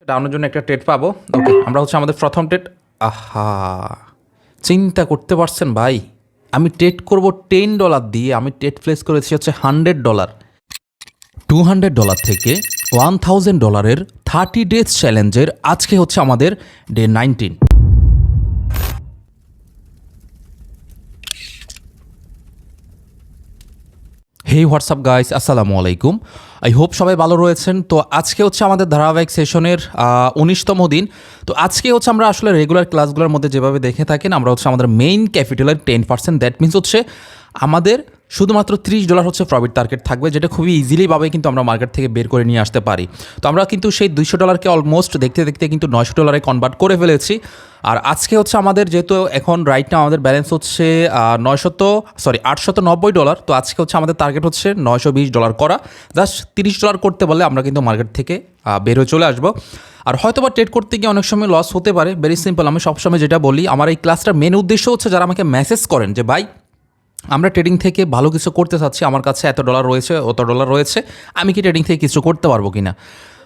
ডাউনের জন্য একটা ট্রেড পাবো। ওকে, আমরা হচ্ছে আমাদের প্রথম ট্রেড। আহা, চিন্তা করতে পারছেন ভাই, আমি ট্রেড করব $10 দিয়ে। আমি ট্রেড প্লেস করেছি হচ্ছে $100। $200 থেকে $1000 30 ডেজ চ্যালেঞ্জের আজকে হচ্ছে আমাদের ডে 19। হেই হোয়াটসঅ্যাপ গাইস, আসসালামু আলাইকুম। আই হোপ সবাই ভালো রয়েছেন। তো আজকে হচ্ছে আমাদের ধারাবাহিক সেশনের 19তম দিন। তো আজকে হচ্ছে আমরা আসলে রেগুলার ক্লাসগুলোর মধ্যে যেভাবে দেখে থাকেন, আমরা হচ্ছে আমাদের মেইন ক্যাপিটালের 10%, দ্যাট মিনস হচ্ছে আমাদের শুধুমাত্র $30 হচ্ছে প্রফিট টার্গেট থাকবে, যেটা খুবই ইজিলিভাবে কিন্তু আমরা মার্কেট থেকে বের করে নিয়ে আসতে পারি। তো আমরা কিন্তু সেই $200কে অলমোস্ট দেখতে দেখতে কিন্তু $900 কনভার্ট করে ফেলেছি। আর আজকে হচ্ছে আমাদের যেহেতু এখন রাইট নাও আমাদের ব্যালেন্স হচ্ছে $890। তো আজকে হচ্ছে আমাদের টার্গেট হচ্ছে $920 করা। জাস্ট $30 করতে বললে আমরা কিন্তু মার্কেট থেকে বের হয়ে চলে আসবো। আর হয়তো বা ট্রেড করতে গিয়ে অনেক সময় লস হতে পারে। ভেরি সিম্পল, আমি সবসময় যেটা বলি, আমার এই ক্লাসটার মেন উদ্দেশ্য হচ্ছে যারা আমাকে মেসেজ করেন যে ভাই আমরা ট্রেডিং থেকে ভালো কিছু করতে চাচ্ছি, আমার কাছে এত ডলার রয়েছে, অত ডলার রয়েছে, আমি কি ট্রেডিং থেকে কিছু করতে পারবো কিনা।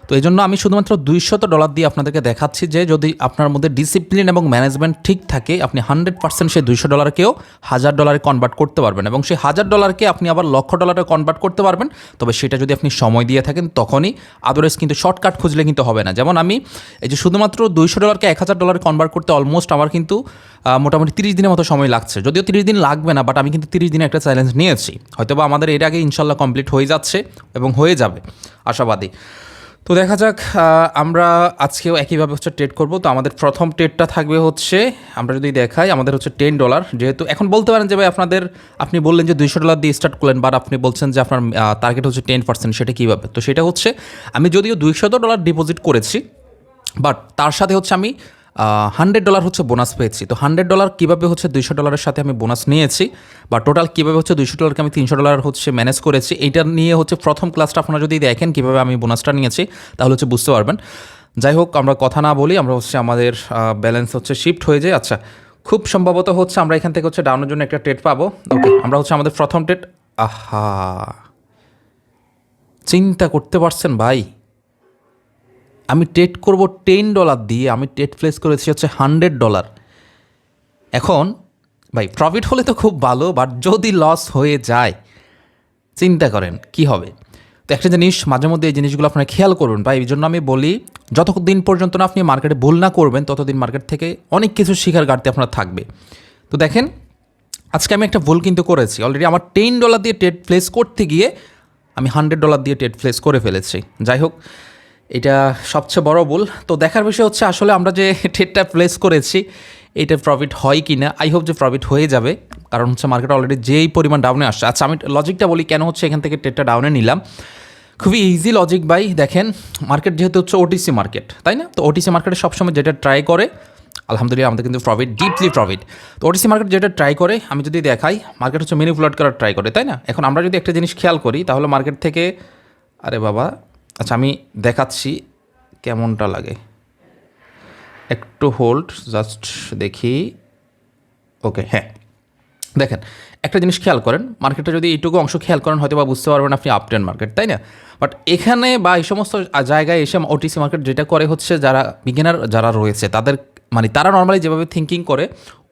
তো এই জন্য আমি শুধুমাত্র $200 দিয়ে আপনাদেরকে দেখাচ্ছি যে যদি আপনার মধ্যে ডিসিপ্লিন এবং ম্যানেজমেন্ট ঠিক থাকে, আপনি 100% সেই $200কেও $1000 কনভার্ট করতে পারবেন, এবং সেই $1000কে আপনি আবার $1,00,000 কনভার্ট করতে পারবেন। তবে সেটা যদি আপনি সময় দিয়ে থাকেন তখনই, আদারওয়াইজ কিন্তু শর্টকাট খুঁজলে কিন্তু হবে না। যেমন আমি এই যে শুধুমাত্র $200কে $1000 কনভার্ট করতে অলমোস্ট আমার কিন্তু মোটামুটি 30 দিনের মতো সময় লাগছে। যদিও 30 দিন লাগবে না, বাট আমি কিন্তু 30 দিনে একটা চ্যালেঞ্জ নিয়েছি। হয়তো বা আমাদের এর আগে ইনশাল্লাহ কমপ্লিট হয়ে যাচ্ছে এবং হয়ে যাবে, আশাবাদী। তো দেখা যাক, আমরা আজকেও একইভাবে হচ্ছে ট্রেড করব। তো আমাদের প্রথম ট্রেডটা থাকবে হচ্ছে, আমরা যদি দেখাই, আমাদের হচ্ছে $10। যেহেতু এখন বলতে পারেন যে ভাই আপনি বললেন যে $200 দিয়ে স্টার্ট করলেন, বাট আপনি বলছেন যে আপনার টার্গেট হচ্ছে 10%, সেটা কীভাবে? তো সেটা হচ্ছে আমি যদিও $200 ডিপোজিট করেছি, বাট তার সাথে হচ্ছে আমি $100 হচ্ছে বোনাস পেয়েছি। তো $100 কীভাবে হচ্ছে $200 সাথে আমি বোনাস নিয়েছি, বা টোটাল কীভাবে হচ্ছে $200কে আমি $300 হচ্ছে ম্যানেজ করেছি, এইটা নিয়ে হচ্ছে প্রথম ক্লাসটা আপনারা যদি দেখেন কীভাবে আমি বোনাসটা নিয়েছি, তাহলে হচ্ছে বুঝতে পারবেন। যাই হোক, আমরা কথা না বলি, আমরা হচ্ছে আমাদের ব্যালেন্স হচ্ছে শিফট হয়ে যায়। আচ্ছা, খুব সম্ভবত হচ্ছে আমরা এখান থেকে হচ্ছে ডাউনের জন্য একটা ট্রেড পাবো। ওকে, আমরা হচ্ছে আমাদের প্রথম ট্রেড। আহা, চিন্তা করতে পারছেন ভাই, আমি ট্রেড করব $10 দিয়ে। আমি ট্রেড প্লেস করেছি হচ্ছে $100। এখন ভাই প্রফিট হলে তো খুব ভালো, বাট যদি লস হয়ে যায় চিন্তা করেন কি হবে। তো একটা জিনিস মাঝে মধ্যে এই জিনিসগুলো আপনারা খেয়াল করবেন ভাই। এই জন্য আমি বলি, যতদিন পর্যন্ত না আপনি মার্কেটে ভুল না করবেন, ততদিন মার্কেট থেকে অনেক কিছু শিখার ঘাটতি আপনার থাকবে। তো দেখেন, আজকে আমি একটা ভুল কিন্তু করেছি অলরেডি। আমার $10 দিয়ে ট্রেড প্লেস করতে গিয়ে আমি $100 দিয়ে ট্রেড প্লেস করে ফেলেছি। যাই হোক, এটা সবচেয়ে বড় ভুল। তো দেখার বিষয় হচ্ছে আসলে আমরা যে ট্রেডটা প্লেস করেছি এটা প্রফিট হয় কি না। আই হোপ যে প্রফিট হয়ে যাবে, কারণ হচ্ছে মার্কেট অলরেডি যেই পরিমাণ ডাউনে আসছে। আচ্ছা, আমি লজিকটা বলি কেন হচ্ছে এখান থেকে ট্রেডটা ডাউনে নিলাম। খুবই ইজি লজিক ভাই। দেখেন, মার্কেট যেহেতু হচ্ছে ওটিসি মার্কেট, তাই না? তো ওটিসি মার্কেটে সবসময় যেটা ট্রাই করে, আলহামদুলিল্লাহ আমাদের কিন্তু প্রফিট, ডিপলি প্রফিট। তো ওটিসি মার্কেট যেটা ট্রাই করে, আমি যদি দেখাই, মার্কেট হচ্ছে ম্যানিপুলেট করার ট্রাই করে, তাই না? এখন আমরা যদি একটা জিনিস খেয়াল করি, তাহলে মার্কেট থেকে, আরে বাবা, আচ্ছা আমি দেখাচ্ছি কেমনটা লাগে, একটু হোল্ড, জাস্ট দেখি। ওকে, হ্যাঁ, দেখেন একটা জিনিস খেয়াল করেন, মার্কেটে যদি এইটুকু অংশ খেয়াল করেন হয়তো বা বুঝতে পারবেন আপনি আপট্রেন্ড মার্কেট, তাই না? বাট এখানে বা এই সমস্ত জায়গায় এসে ওটিসি মার্কেট যেটা করে হচ্ছে, যারা বিগিনার যারা রয়েছে তাদের, মানে তারা নর্মালি যেভাবে থিঙ্কিং করে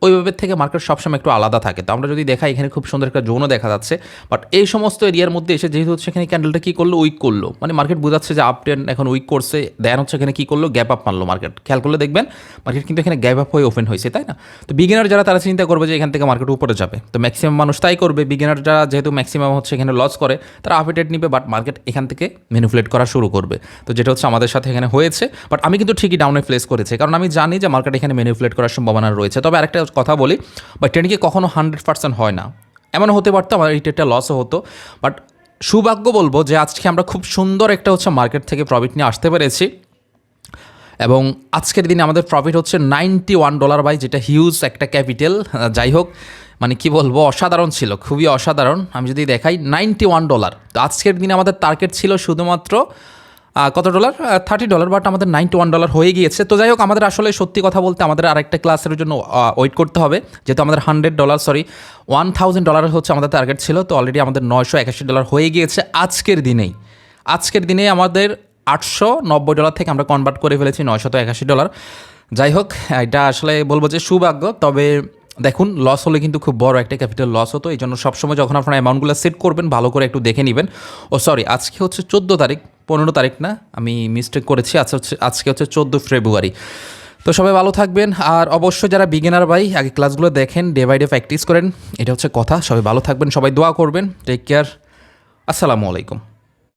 ওইভাবে থেকে মার্কেট সবসময় একটু আলাদা থাকে। তো আমরা যদি দেখাই, এখানে খুব সুন্দর একটা জোনও দেখা যাচ্ছে, বাট এই সমস্ত এরিয়ার মধ্যে এসে যেহেতু হচ্ছে এখানে ক্যান্ডেলটা কী করলো, উইক করলো, মানে মার্কেট বোঝাচ্ছে যে আপ ট্রেন্ড এখন উইক করছে, দেন হচ্ছে এখানে কী করলো, গ্যাপ আপ মারলো মার্কেট। খেয়াল করলে দেখবেন মার্কেট কিন্তু এখানে গ্যাপ আপ হয়ে ওপেন হয়েছে, তাই না? তো বিগিনার যারা তারা চিন্তা করবে যে এখান থেকে মার্কেট উপরে যাবে, তো ম্যাক্সিমাম মানুষ তাই করবে। বিগিনার যারা যেহেতু ম্যাক্সিমাম হচ্ছে এখানে লস করে, তারা আপ ট্রেড নিবে, বাট মার্কেট এখান থেকে ম্যানিপুলেট করা শুরু করবে। তো যেটা হচ্ছে আমাদের সাথে এখানে হয়েছে, বাট আমি কিন্তু ঠিকই ডাউনে প্লেস করেছি, কারণ আমি জানি যে মার্কেট এখানে ম্যানিপুলেট করার সম্ভাবনা রয়েছে। তবে আরেকটা কথা বলি, বাট ট্রেডিংয়ে কখনো 100% হয় না। এমন হতে পারতো আমার এই ট্রেডটা লসও হতো, বাট সৌভাগ্য বলবো যে আজকে আমরা খুব সুন্দর একটা হচ্ছে মার্কেট থেকে প্রফিট নিয়ে আসতে পেরেছি, এবং আজকের দিনে আমাদের প্রফিট হচ্ছে $91 বাই, যেটা হিউজ একটা ক্যাপিটাল। যাই হোক, মানে কি বলবো, অসাধারণ ছিল, খুবই অসাধারণ। আমি যদি দেখাই $91। তো আজকের দিনে আমাদের টার্গেট ছিল শুধুমাত্র কত ডলার, $30, বাট আমাদের $91 হয়ে গিয়েছে। তো যাই হোক, আমাদের আসলে সত্যি কথা বলতে আমাদের আরেকটা ক্লাসের জন্য ওয়েট করতে হবে, যেহেতু আমাদের $100 হচ্ছে আমাদের টার্গেট ছিল। তো অলরেডি আমাদের $981 হয়ে গিয়েছে আজকের দিনেই। আজকের দিনে আমাদের $890 থেকে আমরা কনভার্ট করে ফেলেছি $981। যাই হোক, এটা আসলে বলবো যে সৌভাগ্য। তবে দেখুন, লস হলে কিন্তু খুব বড় একটা ক্যাপিটাল লস হতো। এই জন্য সবসময় যখন আপনারা অ্যামাউন্টগুলো সেট করবেন ভালো করে একটু দেখে নেবেন। ও সরি, আজকে হচ্ছে 14 তারিখ, 15 তারিখ না, আমি মিস্টেক করেছি। আজকে হচ্ছে 14 ফেব্রুয়ারি। তো সবাই ভালো থাকবেন। আর অবশ্যই যারা বিগিনার ভাই, আগে ক্লাসগুলো দেখেন, ডে বাই ডে প্র্যাকটিস করেন, এটা হচ্ছে কথা। সবাই ভালো থাকবেন, সবাই দোয়া করবেন। টেক কেয়ার, আসসালামু আলাইকুম।